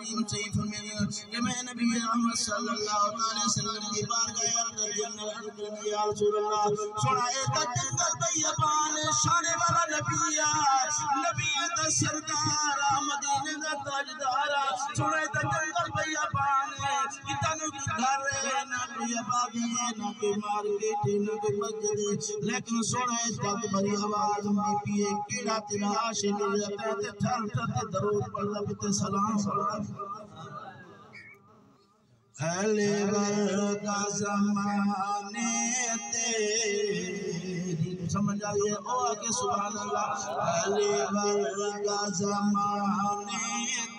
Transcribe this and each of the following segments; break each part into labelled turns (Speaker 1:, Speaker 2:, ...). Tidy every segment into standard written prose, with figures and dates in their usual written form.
Speaker 1: کریم سے فرمایا کہ میں نبی محمد صلی اللہ علیہ وسلم کی بارگاہ عرض کی یا رسول اللہ سنائے تا جنگل بیابان شان والا نبی دا سردار مدینے دا تاجدار سنائے تا جنگل بیابان اتنو کی گھر ہے نہ کوئی آبادی ہے نہ کوئی مارکیٹ ہے نہ کوئی مسجد لیکن سنائے تا بڑی آواز میں پیے کیڑا تیرا عاشق جاتا ہے ٹھل ٹھل درود پڑھ لبتے سلام اہل ورگا زمانے تیری سمجھ آئیے او آکے سبحان اللہ اہل ورگا زمانے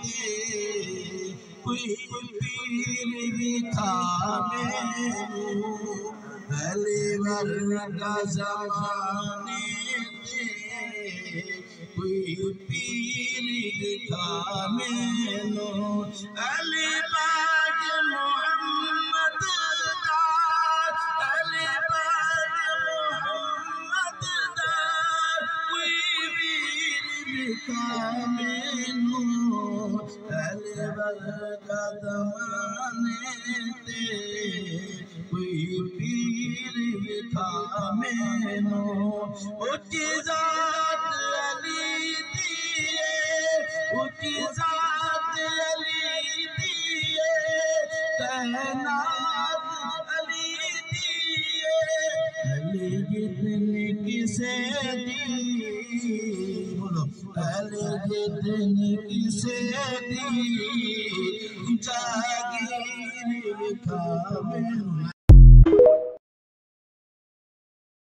Speaker 1: تیری کوئی پیر بھی تھا میرے اہل ورگا زمانے تیری کوئی پیر بھی تھا میرے اہل باغ محمد دار اہل باغ محمد دار کوئی پیر بھی تھا میرے اہل ورگا زمانے تے کوئی پیر بھی تھا میرے اونچی ذات علی دیئے اونچی ذات علی دیئے کائنات علی دیئے علی جتنی کسے دی بولو علی جتنی کسے دی جاگیر لکھا میں